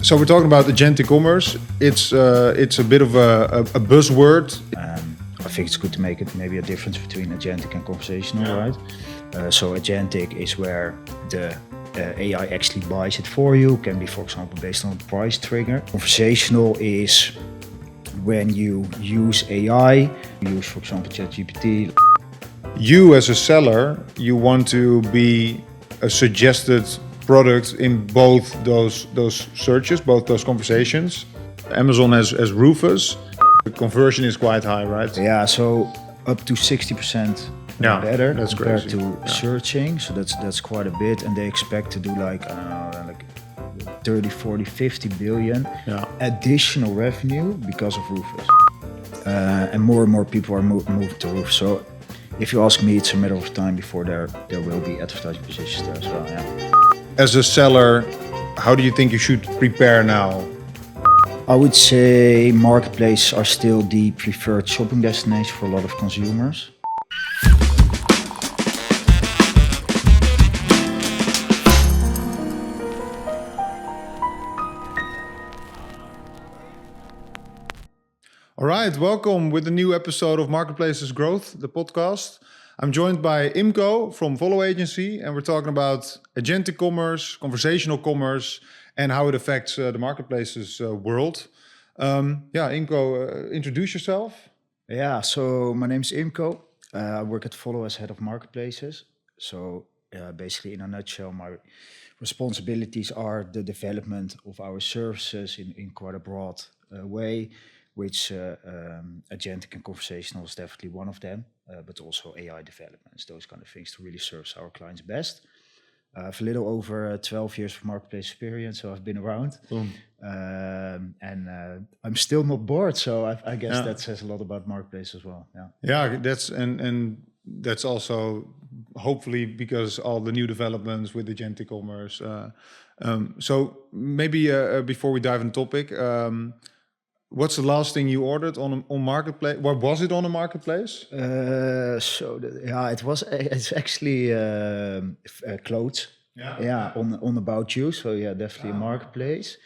So we're talking about Agentic Commerce. It's a bit of a buzzword. I think it's good to make it maybe a difference between agentic and conversational, right? So agentic is where the AI actually buys it for you. Can be, for example, based on a price trigger. Conversational is when you use AI, use, for example, ChatGPT. You as a seller, you want to be a suggested product in both those searches, both those conversations. Amazon has Rufus. The conversion is quite high, right? Yeah, so up to 60% better that's compared crazy. to searching. So that's quite a bit, and they expect to do like 30, 40, 50 billion additional revenue because of Rufus. And more people are moving to Rufus. So if you ask me, it's a matter of time before there will be advertising positions there as well. Yeah. As a seller, how do you think you should prepare now? I would say marketplaces are still the preferred shopping destination for a lot of consumers. All right, welcome with a new episode of Marketplaces Growth, the podcast. I'm joined by Imco from Follo agency, and we're talking about agentic commerce, conversational commerce, and how it affects the marketplaces world. Imco, introduce yourself. Yeah, so my name is Imco. I work at Follo as head of marketplaces. So basically, in a nutshell, my responsibilities are the development of our services in quite a broad way, which agentic and conversational is definitely one of them, but also AI developments, those kind of things to really serve our clients best. I have a little over 12 years of marketplace experience, so I've been around. And I'm still not bored, so I guess that says a lot about marketplace as well. Yeah, that's also hopefully because all the new developments with agentic commerce. So maybe before we dive into the topic, what's the last thing you ordered on marketplace? What was it on a marketplace? It's actually clothes. On About You. So definitely a marketplace.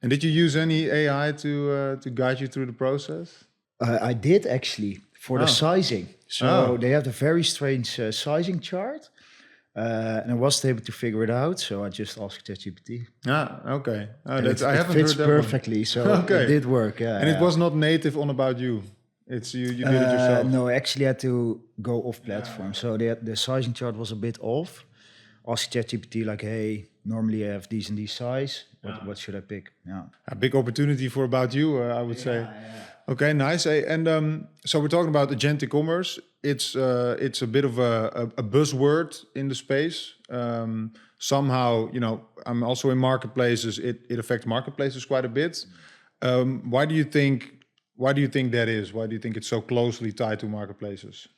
And did you use any AI to guide you through the process? I did actually for the sizing. So they have a very strange sizing chart. And I wasn't able to figure it out, so I just asked ChatGPT. Okay. I haven't fits heard that perfectly, so it did work. Yeah, and it was not native on About You. It's you did it yourself. No, I actually had to go off platform. So the sizing chart was a bit off. Asked ChatGPT like, hey, normally I have these and these size. What should I pick? Yeah, a big opportunity for About You, I would say. Yeah. Okay, nice. And so we're talking about agentic commerce. It's a bit of a buzzword in the space. Somehow, I'm also in marketplaces. It affects marketplaces quite a bit. Why do you think that is? Why do you think it's so closely tied to marketplaces?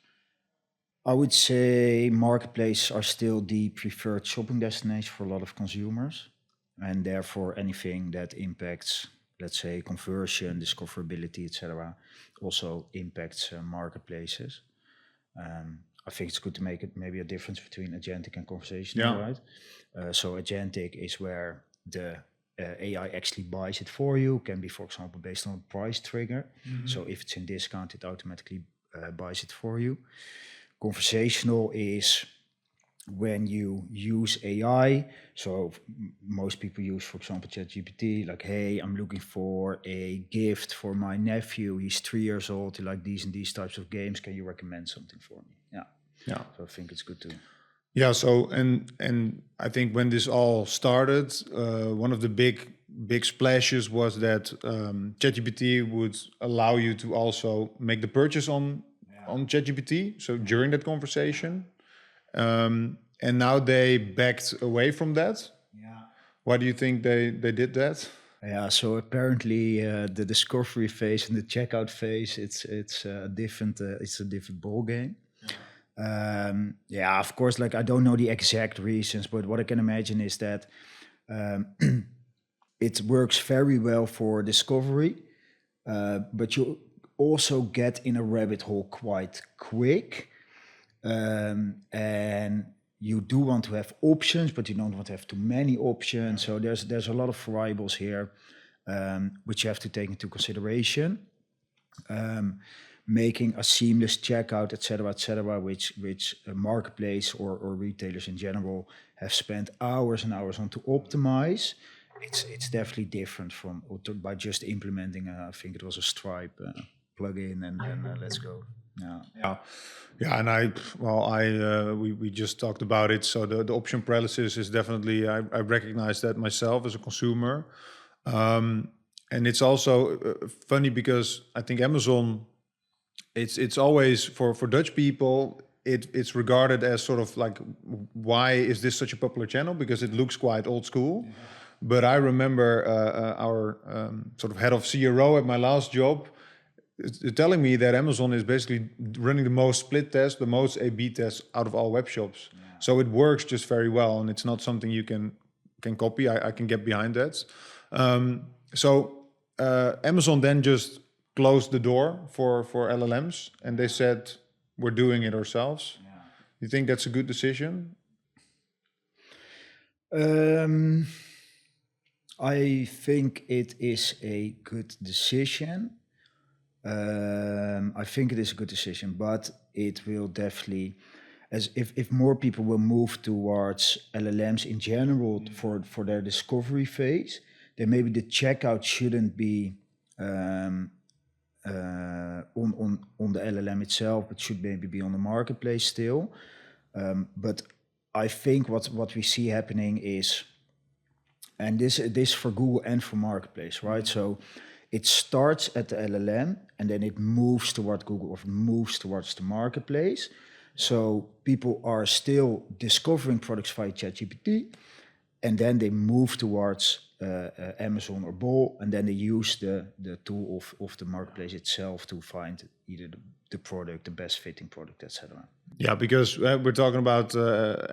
I would say marketplaces are still the preferred shopping destination for a lot of consumers, and therefore anything that impacts, let's say, conversion, discoverability, etc., also impacts marketplaces. I think it's good to make it maybe a difference between agentic and conversational, right? So agentic is where the AI actually buys it for you. Can be, for example, based on a price trigger. Mm-hmm. So if it's in discount, it automatically buys it for you. Conversational is when you use AI. So most people use, for example, ChatGPT, like, hey, I'm looking for a gift for my nephew. He's 3 years old. He likes these and these types of games. Can you recommend something for me? Yeah. So I think it's good to. Yeah. So and I think when this all started, one of the big splashes was that ChatGPT would allow you to also make the purchase on ChatGPT. So during that conversation. And now they backed away from that. Yeah. Why do you think they did that? Yeah, so apparently the discovery phase and the checkout phase, it's a different ball game. Of course, like I don't know the exact reasons, but what I can imagine is that it works very well for discovery, but you also get in a rabbit hole quite quick. And you do want to have options, but you don't want to have too many options. So there's a lot of variables here which you have to take into consideration. Making a seamless checkout, et cetera, which a marketplace or retailers in general have spent hours and hours on to optimize. It's definitely different from by just implementing I think it was a Stripe plugin and then let's go. Yeah, and we just talked about it. So the option paralysis is definitely, I recognize that myself as a consumer. And it's also funny because I think Amazon, it's always for Dutch people, it's regarded as sort of like, why is this such a popular channel? Because it looks quite old school. Yeah. But I remember our sort of head of CRO at my last job telling me that Amazon is basically running the most split tests, the most A/B tests out of all web shops. Yeah. So it works just very well, and it's not something you can copy. I can get behind that. So Amazon then just closed the door for LLMs, and they said, we're doing it ourselves. Yeah. You think that's a good decision? I think it is a good decision. I think it is a good decision, but it will definitely, as if more people will move towards LLMs in general for their discovery phase, then maybe the checkout shouldn't be on the LLM itself, but should maybe be on the marketplace still. But I think what we see happening is, and this for Google and for marketplace, right? So it starts at the LLM and then it moves toward Google or moves towards the marketplace. So people are still discovering products via ChatGPT, and then they move towards Amazon or Bol, and then they use the tool of the marketplace itself to find either the product, the best fitting product, etc. Yeah, because we're talking about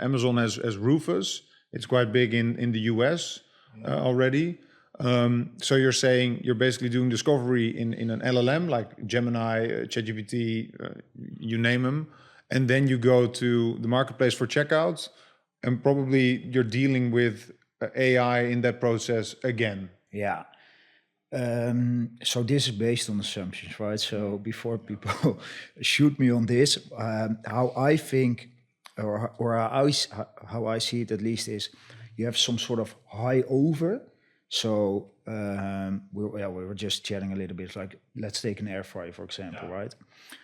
Amazon as Rufus. It's quite big in the US already. So you're saying you're basically doing discovery in an LLM like Gemini, ChatGPT, you name them, and then you go to the marketplace for checkout, and probably you're dealing with AI in that process again. Yeah. So this is based on assumptions, right? So before people shoot me on this, how I think, or how I see it at least, is you have some sort of high over. So we were just chatting a little bit, like let's take an air fryer, for example, right?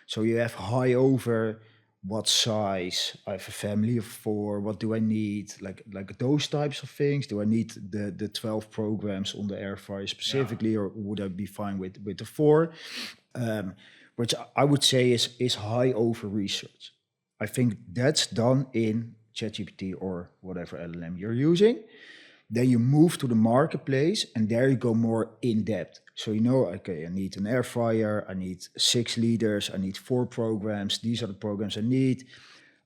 So you have high over, what size, I have a family of 4, what do I need, like those types of things. Do I need the 12 programs on the air fryer specifically, or would I be fine with the 4? Which I would say is high over research. I think that's done in ChatGPT or whatever LLM you're using. Then you move to the marketplace, and there you go more in depth. So you know, okay, I need an air fryer, I need 6 liters, I need 4 programs. These are the programs I need.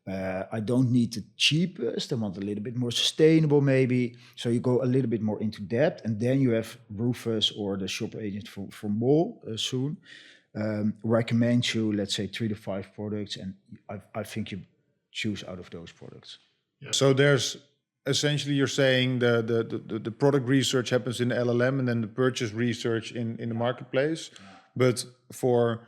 I don't need the cheapest. I want a little bit more sustainable, maybe. So you go a little bit more into depth, and then you have Rufus or the shopper agent from Bol soon recommend you, let's say, 3 to 5 products, and I think you choose out of those products. Yeah. So there's essentially, you're saying the product research happens in the LLM and then the purchase research in the marketplace. Yeah. But for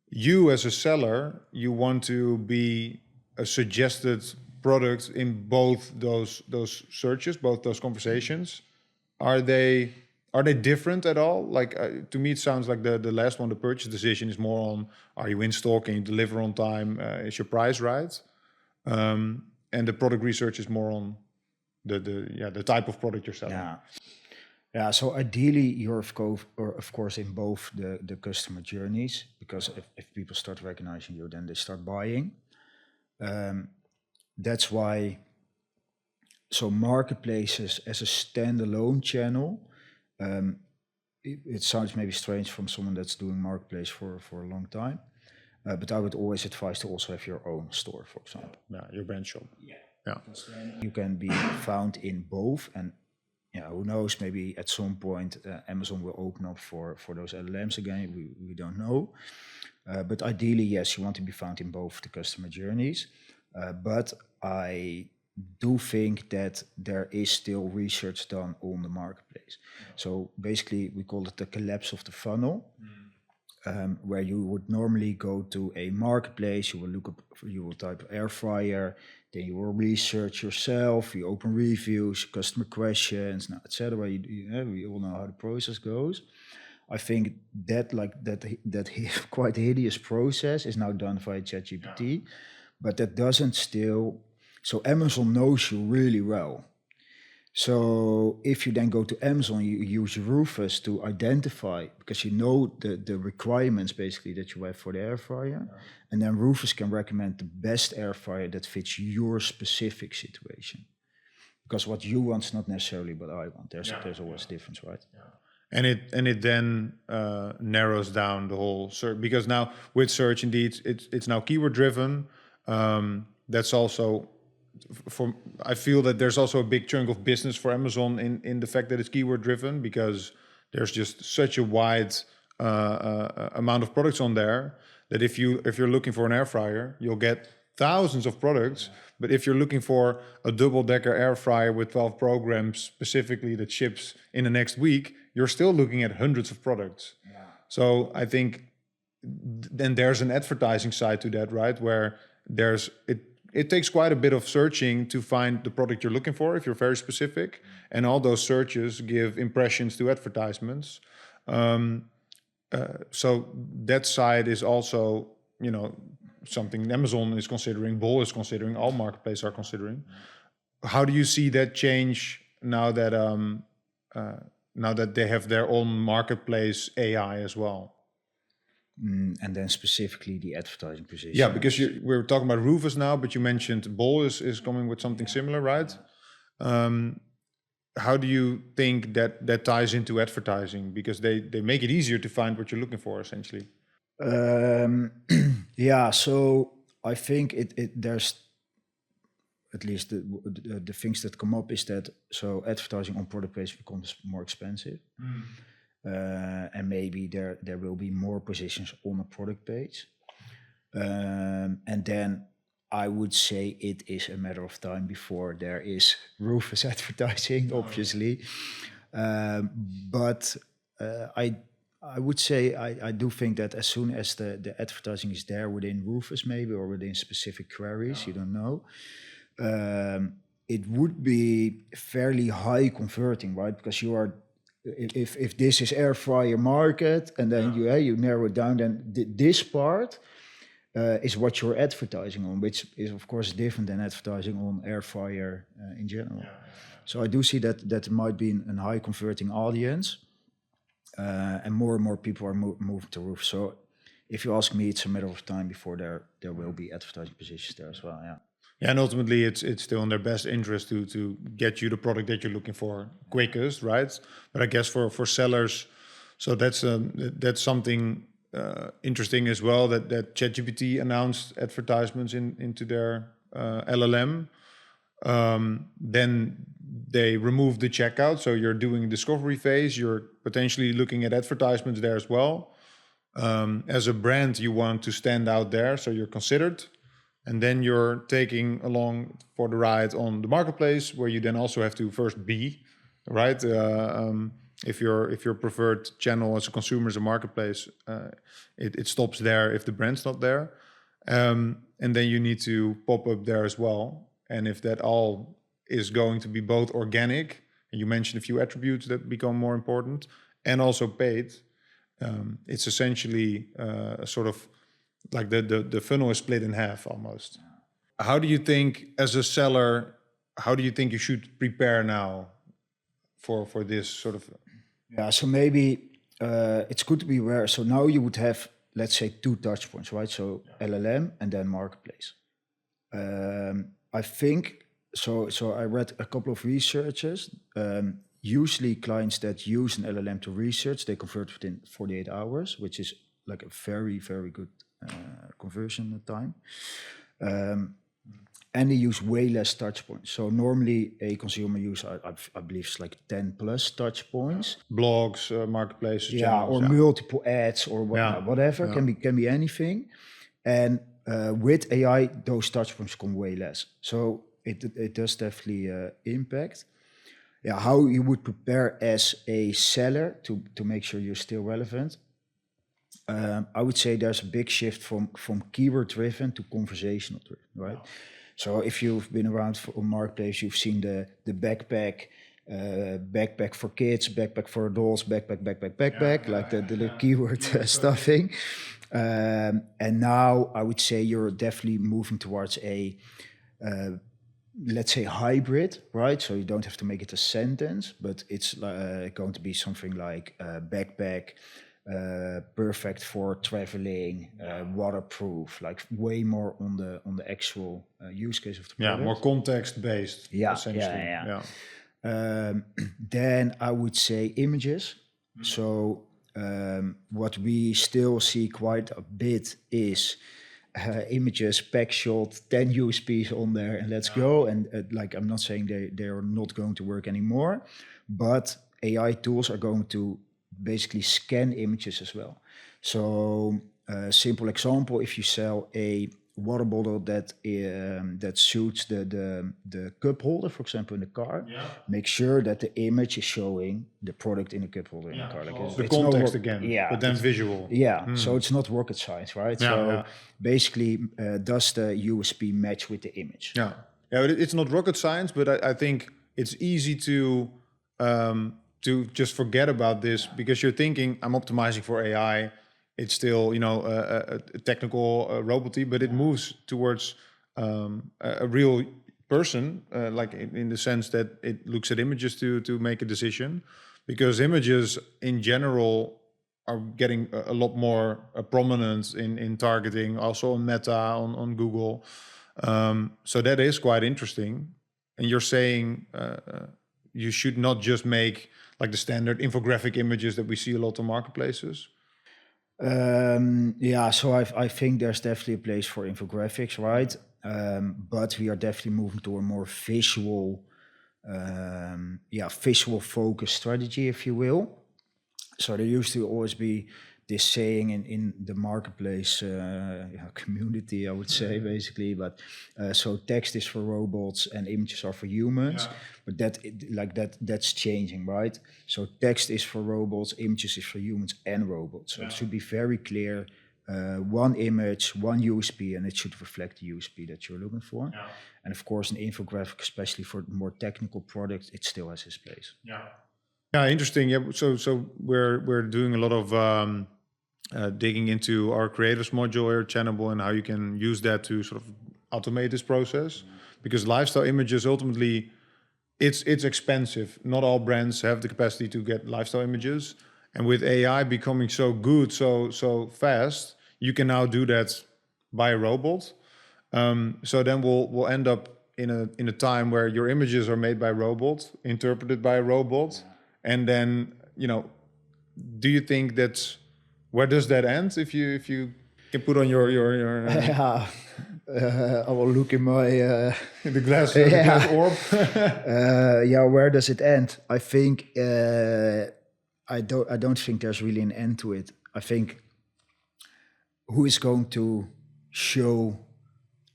you as a seller, you want to be a suggested product in both those searches, both those conversations. Are they different at all? Like to me, it sounds like the last one, the purchase decision, is more on, are you in stock, can you deliver on time, is your price right? And the product research is more on the type of product you're selling. Yeah. So ideally, you're of course in both the customer journeys, because if people start recognizing you, then they start buying. That's why. So marketplaces as a standalone channel, it sounds maybe strange from someone that's doing marketplace for a long time, but I would always advise to also have your own store, for example. Yeah, your brand shop. Yeah. You can be found in both, and who knows, maybe at some point Amazon will open up for those LLMs again. We don't know, but ideally, yes, you want to be found in both the customer journeys. But I do think that there is still research done on the marketplace. So basically, we call it the collapse of the funnel, where you would normally go to a marketplace, you will look up, you will type air fryer, then you will research yourself, you open reviews, customer questions, etc. We all know how the process goes. I think that quite hideous process is now done via ChatGPT, but that doesn't still. So Amazon knows you really well. So if you then go to Amazon, you use Rufus to identify, because you know the requirements basically that you have for the air fryer, and then Rufus can recommend the best air fryer that fits your specific situation. Because what you want is not necessarily what I want. There's always a difference, right? Yeah. And it then narrows down the whole search, because now with search, indeed, it's now keyword driven. That's also, I feel that there's also a big chunk of business for Amazon in the fact that it's keyword driven, because there's just such a wide amount of products on there that if you're looking for an air fryer, you'll get thousands of products. But if you're looking for a double-decker air fryer with 12 programs specifically that ships in the next week, you're still looking at hundreds of products. Yeah. So I think then there's an advertising side to that, right? Where it takes quite a bit of searching to find the product you're looking for if you're very specific. And all those searches give impressions to advertisements. So that side is also, something Amazon is considering, Volo is considering, all marketplaces are considering. How do you see that change now that they have their own marketplace AI as well? And then specifically the advertising position. Yeah, because we're talking about Rufus now, but you mentioned Volo is coming with something similar, right? How do you think that ties into advertising? Because they make it easier to find what you're looking for, essentially. Yeah, so I think there's at least the things that come up is that so advertising on product page becomes more expensive. And maybe there will be more positions on a product page. And then I would say it is a matter of time before there is Rufus advertising, obviously. But I would say I do think that as soon as the advertising is there within Rufus maybe, or within specific queries, you don't know, it would be fairly high converting, right? Because you are, if this is air fryer market, and then you narrow it down, then this part is what you're advertising on, which is of course different than advertising on air fryer in general. So I do see that it might be a high converting audience, and more people are moving to Rufus. So if you ask me, it's a matter of time before there will be advertising positions there as well. Yeah. Yeah, and ultimately it's still in their best interest to get you the product that you're looking for quickest, right? But I guess for sellers, so that's something interesting as well, that ChatGPT announced advertisements into their LLM. Then they removed the checkout, so you're doing a discovery phase. You're potentially looking at advertisements there as well. As a brand, you want to stand out there, so you're considered. And then you're taking along for the ride on the marketplace, where you then also have to first be, right? If your preferred channel as a consumer is a marketplace, it stops there if the brand's not there. And then you need to pop up there as well. And if that all is going to be both organic, and you mentioned a few attributes that become more important, and also paid, it's essentially sort of like the funnel is split in half almost. How do you think, as a seller, how do you think you should prepare now for this sort of? Yeah, so maybe it's good to be aware. So now you would have, let's say, 2 touch points, right? So LLM and then marketplace. I think so. I read a couple of researchers. Usually, clients that use an LLM to research, they convert within 48 hours, which is like a very, very good conversion time. And they use way less touch points. So normally a consumer use, I believe, it's like 10 plus touch points. Blogs, marketplaces, channels, or multiple ads or whatever. Can be anything. And with AI, those touch points come way less. So it does definitely impact. Yeah, how you would prepare as a seller to make sure you're still relevant. I would say there's a big shift from keyword driven to conversational driven, right? So if you've been around on Marketplace, you've seen the backpack, backpack for kids, backpack for adults, backpack, like the keyword stuffing. And now I would say you're definitely moving towards a, let's say, hybrid, right? So you don't have to make it a sentence, but it's going to be something like backpack, perfect for traveling, waterproof, like way more on the actual use case of the product. Yeah, more context based. Essentially. Then I would say images. So what we still see quite a bit is images, pack shot, 10 USPs on there, and let's go. And like, I'm not saying they are not going to work anymore, but AI tools are going to basically scan images as well. So simple example, if you sell a water bottle that suits the cup holder, for example, in the car, make sure that the image is showing the product in the cup holder in the car. Like the context again, but then visual. So it's not rocket science, right? Basically, does the USP match with the image? Yeah, it's not rocket science, but I think it's easy to just forget about this because you're thinking, I'm optimizing for AI. It's still, a technical roboty, but it moves towards a real person, like in the sense that it looks at images to make a decision, because images in general are getting a lot more prominent in targeting, also on Meta, on Google. So that is quite interesting. And you're saying you should not just make like the standard infographic images that we see a lot on marketplaces. So I think there's definitely a place for infographics, right? But we are definitely moving to a more visual focused strategy, if you will. So there used to always be this saying in the marketplace community, I would say, basically, but so text is for robots and images are for humans, but that's changing, right? So text is for robots, images is for humans and robots. So it should be very clear, one image, one USP, and it should reflect the USP that you're looking for. And of course, an infographic, especially for more technical products, it still has its place. Yeah, interesting. Yeah, so we're doing a lot of digging into our creators module here, Channable, and how you can use that to sort of automate this process. Because lifestyle images, ultimately, it's expensive. Not all brands have the capacity to get lifestyle images, and with AI becoming so good, so fast, you can now do that by a robot. So then we'll end up in a time where your images are made by robots, interpreted by a robot, and then do you think that's where does that end? If you can put on your I will look in my the glass orb. Where does it end? I think I don't think there's really an end to it. I think who is going to show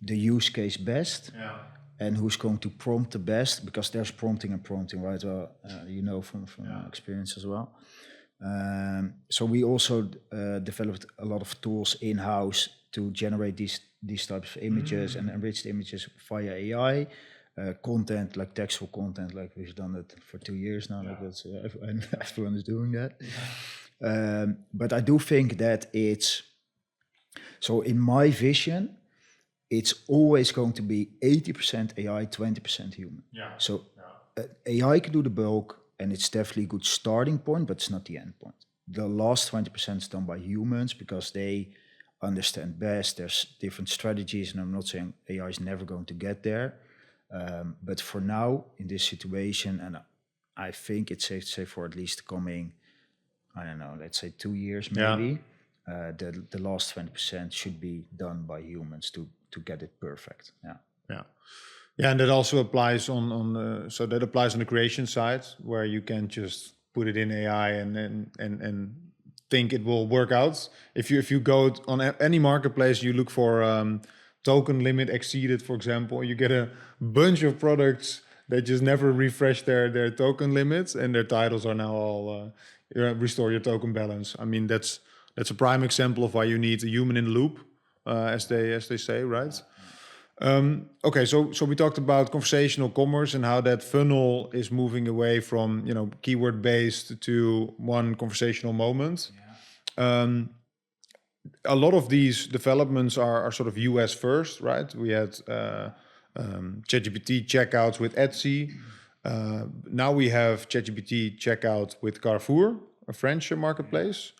the use case best, and who's going to prompt the best, because there's prompting, right? From experience as well. So we also developed a lot of tools in-house to generate these types of images and enrich the images via AI. Content, like textual content, like we've done it for 2 years now. Like that's, everyone is doing that. But I do think that so in my vision, it's always going to be 80% AI, 20% human. So AI can do the bulk, and it's definitely a good starting point, but it's not the end point. The last 20% is done by humans because they understand best. There's different strategies, and I'm not saying AI is never going to get there. But for now, in this situation, and I think it's safe to say for at least coming, I don't know, let's say 2 years maybe, the last 20% should be done by humans to get it perfect. Yeah, and that also applies so that applies on the creation side, where you can just put it in AI and think it will work out. If you go on any marketplace, you look for token limit exceeded, for example. You get a bunch of products that just never refresh their token limits, and their titles are now all restore your token balance. I mean, that's a prime example of why you need a human in the loop, as they say, right? Okay, so we talked about conversational commerce and how that funnel is moving away from keyword based to one conversational moment. Yeah. A lot of these developments are sort of US first, right? We had ChatGPT checkouts with Etsy. Now we have ChatGPT checkout with Carrefour, a French marketplace.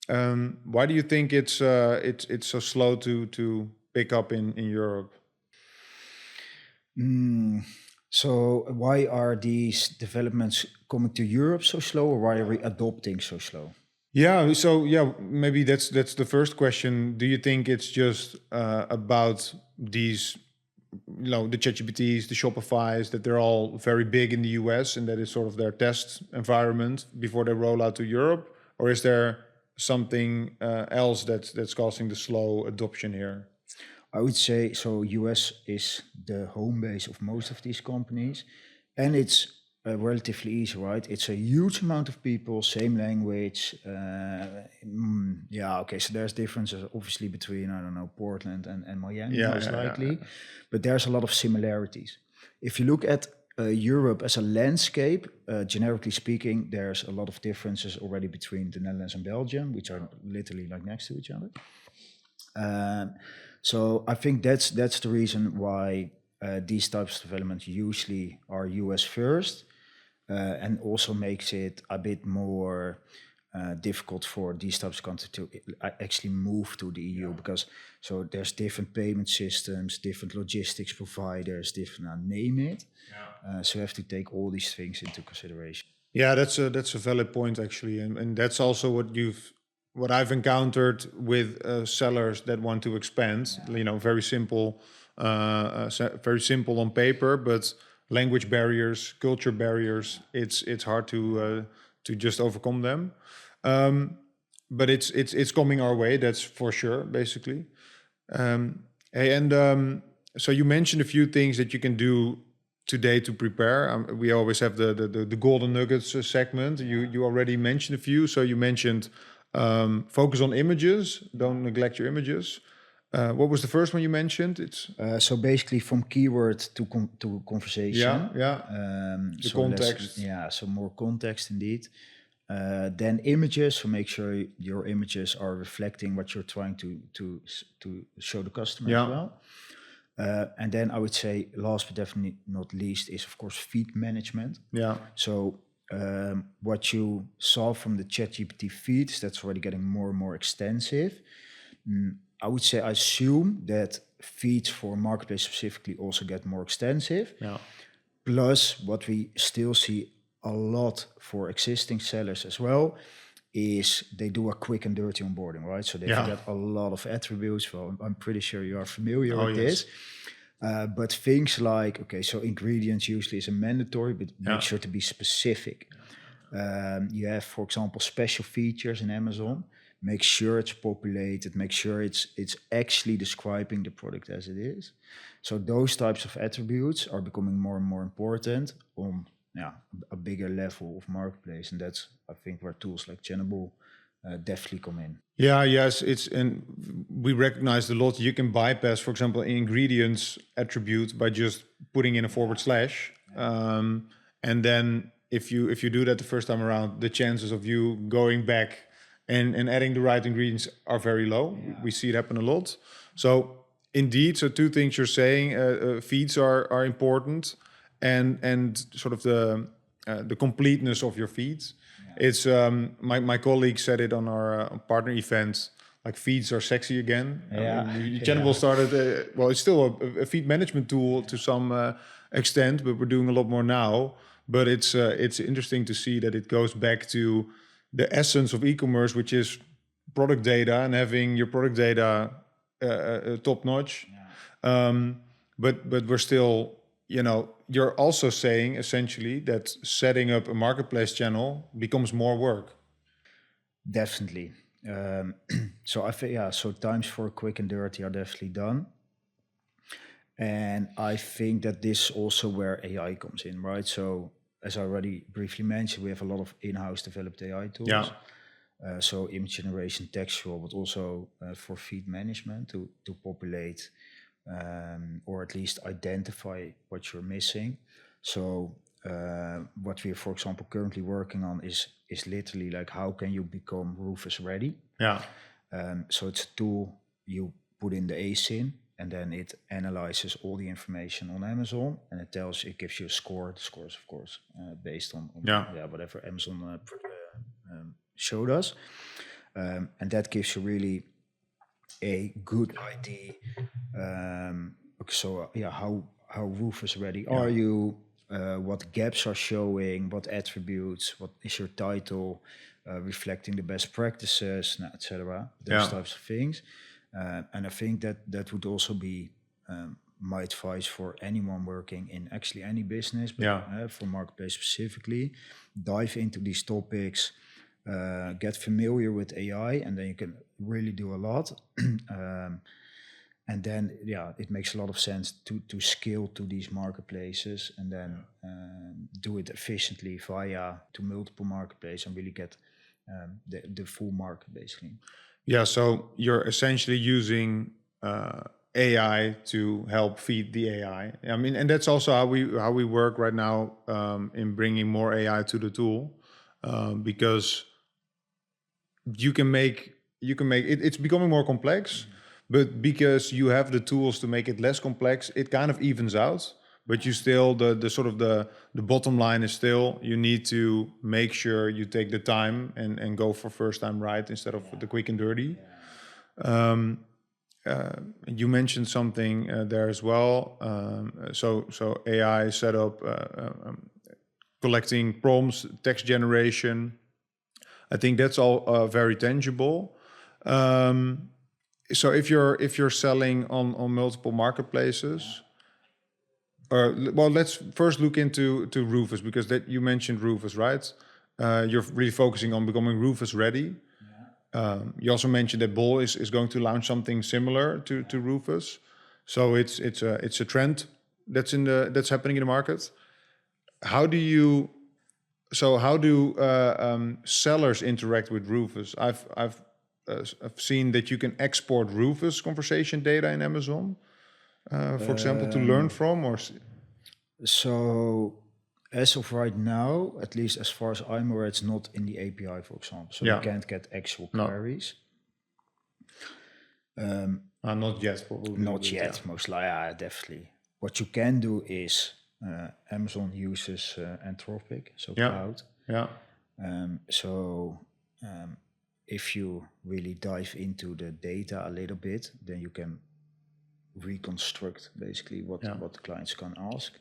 Why do you think it's so slow to pick up in Europe? So why are these developments coming to Europe so slow, or why are we adopting so slow? Yeah, so maybe that's the first question. Do you think it's just about these, the ChatGPTs, the Shopifys, that they're all very big in the US and that is sort of their test environment before they roll out to Europe? Or is there something else that's causing the slow adoption here? I would say so. US is the home base of most of these companies, and it's relatively easy, right? It's a huge amount of people, same language. Okay. So there's differences, obviously, between Portland and Miami, most likely, yeah. But there's a lot of similarities. If you look at Europe as a landscape, generically speaking, there's a lot of differences already between the Netherlands and Belgium, which are literally like next to each other. So I think that's the reason why these types of developments usually are US first, and also makes it a bit more difficult for these types of countries to actually move to the EU, because so there's different payment systems, different logistics providers, different name it. So you have to take all these things into consideration. Yeah, that's a valid point actually, and that's also what I've encountered with sellers that want to expand. Very simple on paper, but language barriers, culture barriers. It's hard to just overcome them. But it's coming our way. That's for sure. Basically. So you mentioned a few things that you can do today to prepare. We always have the golden nuggets segment. You already mentioned a few. So you mentioned. Focus on images. Don't neglect your images. What was the first one you mentioned? It's so basically from keyword to conversation. Yeah. The so context. So more context indeed. Then images. So make sure your images are reflecting what you're trying to show the customer as well. And then I would say, last but definitely not least, is of course feed management. Yeah. So. What you saw from the ChatGPT feeds, that's already getting more and more extensive. I would say I assume that feeds for marketplace specifically also get more extensive. Yeah. Plus, what we still see a lot for existing sellers as well is they do a quick and dirty onboarding, right? So they get a lot of attributes. Well, I'm pretty sure you are familiar with this. But things like, so ingredients usually is a mandatory, but make sure to be specific. You have, for example, special features in Amazon. Make sure it's populated. Make sure it's actually describing the product as it is. So those types of attributes are becoming more and more important on a bigger level of marketplace. And that's, I think, where tools like Channable definitely come in. Yeah, yes, and we recognized a lot. You can bypass, for example, an ingredients attribute by just putting in a /. And then if you do that the first time around, the chances of you going back and adding the right ingredients are very low. Yeah. We see it happen a lot. So indeed, so two things you're saying, feeds are important, and sort of the completeness of your feeds. It's my colleague said it on our partner event, like feeds are sexy again. Channable started, it's still a feed management tool to some extent, but we're doing a lot more now. But it's interesting to see that it goes back to the essence of e-commerce, which is product data and having your product data top notch. But we're still, you're also saying essentially that setting up a marketplace channel becomes more work. Definitely. So I think, so times for quick and dirty are definitely done. And I think that this also where AI comes in, right? So as I already briefly mentioned, we have a lot of in-house developed AI tools. Yeah. So image generation, textual, but also for feed management to populate or at least identify what you're missing. So what we are, for example, currently working on is literally like how can you become Rufus ready? Yeah. So it's a tool you put in the ASIN, and then it analyzes all the information on Amazon, and it gives you a score. The score is, of course, based on whatever Amazon showed us. And that gives you really a good idea. How Rufus ready are you? What gaps are showing? What attributes? What is your title? Reflecting the best practices, etc. Those types of things. And I think that would also be my advice for anyone working in actually any business, but for marketplace specifically. Dive into these topics, get familiar with AI, and then you can really do a lot. And then, it makes a lot of sense to scale to these marketplaces and then do it efficiently to multiple marketplaces and really get the full market, basically. Yeah, so you're essentially using AI to help feed the AI. I mean, and that's also how we work right now in bringing more AI to the tool, because you can make it's becoming more complex, but because you have the tools to make it less complex, it kind of evens out. But you still the sort of the bottom line is still you need to make sure you take the time and go for first time right instead of the quick and dirty. You mentioned something there as well. So AI setup, collecting prompts, text generation. I think that's all very tangible. So if you're selling on multiple marketplaces. Well, let's first look into Rufus, because that you mentioned Rufus, right? You're really focusing on becoming Rufus ready. You also mentioned that Bol is going to launch something similar to Rufus. So it's a trend that's happening in the market. How do sellers interact with Rufus? I've seen that you can export Rufus conversation data in Amazon. For example, to learn from, or so as of right now, at least as far as I'm aware, it's not in the API, for example. So you can't get actual queries. Not yet, probably. Not yet, most likely. Definitely. What you can do is Amazon uses Anthropic, so cloud. If you really dive into the data a little bit, then you can reconstruct basically what the clients can ask,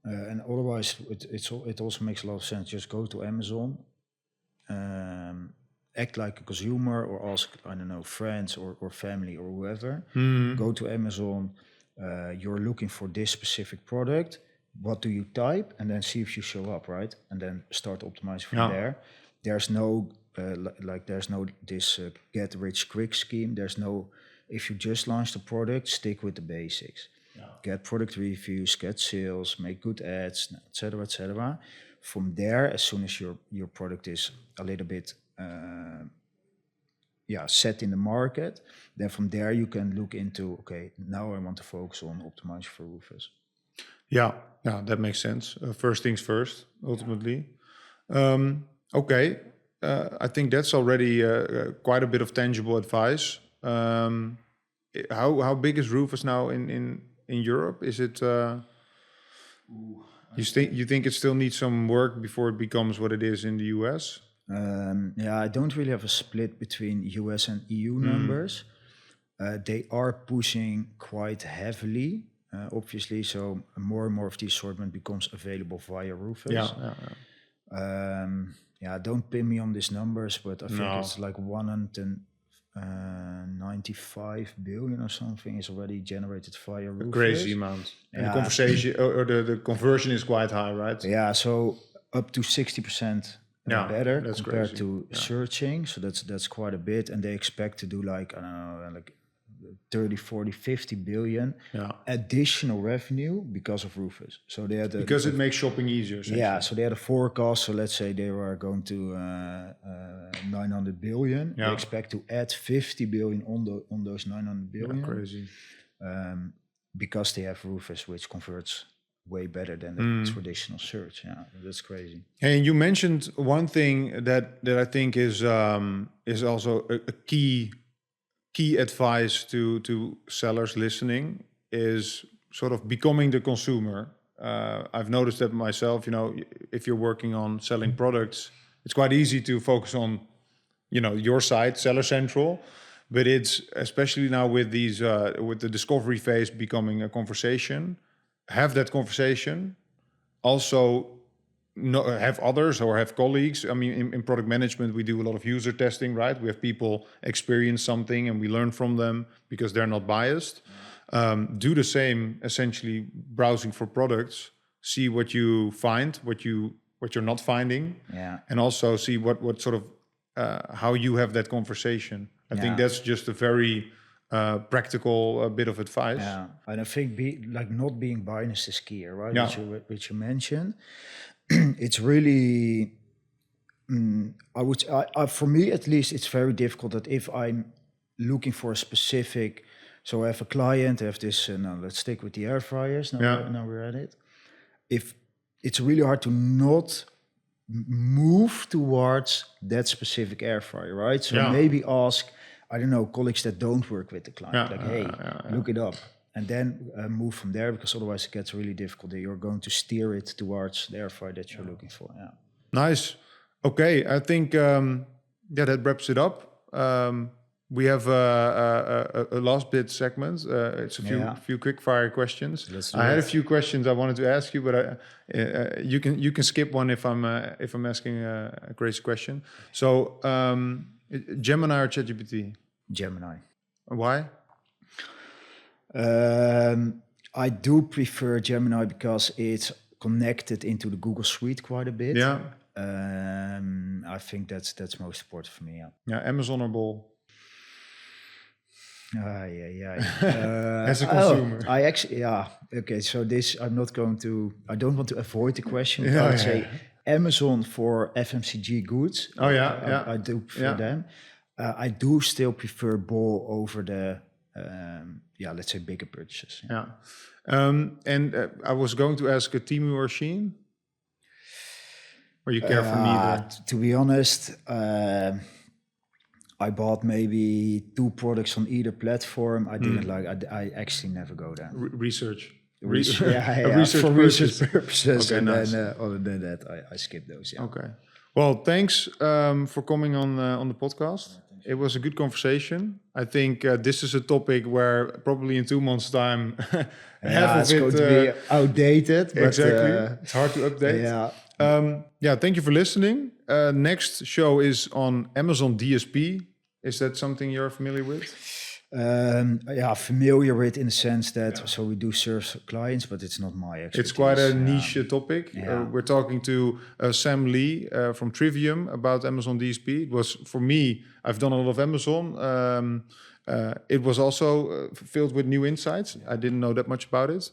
and otherwise it also makes a lot of sense. Just go to Amazon, act like a consumer, or ask, I don't know, friends or family or whoever. Go to Amazon, you're looking for this specific product, what do you type, and then see if you show up, right? And then start optimizing from there. There's no this get rich quick scheme. There's no, if you just launched a product, stick with the basics. Get product reviews, get sales, make good ads, etc., etc. From there, as soon as your product is a little bit set in the market, then from there you can look into, okay, now I want to focus on optimizing for Rufus. Yeah, that makes sense. First things first, ultimately. Okay, I think that's already quite a bit of tangible advice. How big is Rufus now in Europe? Is it? You think it still needs some work before it becomes what it is in the US? I don't really have a split between US and EU numbers. They are pushing quite heavily, obviously. So more and more of the assortment becomes available via Rufus. Don't pin me on these numbers, but I think it's like 195 billion or something is already generated via Rufus. A crazy amount. And the conversation or the conversion is quite high, right? Yeah, so up to 60% better compared crazy. to searching. So that's quite a bit, and they expect to do like, I don't know, like 30, 40, 50 billion additional revenue because of Rufus. So they had because it makes shopping easier. Yeah, so they had a forecast. So let's say they were going to 900 billion. They expect to add 50 billion on those 900 billion. Crazy. Because they have Rufus, which converts way better than the traditional search. Yeah, that's crazy. And you mentioned one thing that I think is also a key advice to sellers listening is sort of becoming the consumer. I've noticed that myself. If you're working on selling products, it's quite easy to focus on, your side, Seller Central. But it's especially now with these with the discovery phase becoming a conversation. Have that conversation. Also, have others or have colleagues. I mean, in product management, we do a lot of user testing, right? We have people experience something and we learn from them because they're not biased. Do the same, essentially, browsing for products. See what you find, what you're not finding, and also see what sort of how you have that conversation. I think that's just a very practical bit of advice. Yeah, and I think not being biased is key, right? Yeah. Which you mentioned. It's really, for me at least, it's very difficult that if I'm looking for a specific, so I have a client, I have this, now let's stick with the air fryers, now we're at it. If it's really hard to not move towards that specific air fryer, right? So maybe ask, I don't know, colleagues that don't work with the client, look it up. And then move from there, because otherwise it gets really difficult. You're going to steer it towards the air fryer that you're looking for. Yeah. Nice. Okay, I think that wraps it up. We have a last bit segment. It's a few quick fire questions. I had a few questions I wanted to ask you, but you can skip one if I'm asking a crazy question. So Gemini or ChatGPT? Gemini. Why? I do prefer Gemini because it's connected into the Google Suite quite a bit. Yeah. I think that's most important for me. Yeah. Amazon or Bol? As a consumer. I actually, okay. So this, I don't want to avoid the question. I would say Amazon for FMCG goods. I do prefer them. I do still prefer Bol over the, let's say bigger purchases. Yeah. And I was going to ask a Temu or Shein. Or you care for neither? To be honest, I bought maybe 2 products on either platform. I didn't like. I actually never go there. Research. Research for research purposes. Okay, and nice. then other than that, I skip those. Yeah. Okay. Well, thanks for coming on the podcast. It was a good conversation. I think this is a topic where probably in 2 months' time, it's going to be outdated. But, exactly. It's hard to update. Thank you for listening. Next show is on Amazon DSP. Is that something you're familiar with? Familiar with in the sense that so we do serve clients, but it's not my expertise. It's quite a niche topic. We're talking to Sam Lee from Trivium about Amazon DSP. It was, for me, I've done a lot of Amazon. It was also filled with new insights. I didn't know that much about it.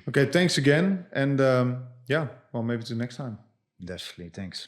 Okay, thanks again. And maybe to next time. Definitely, thanks.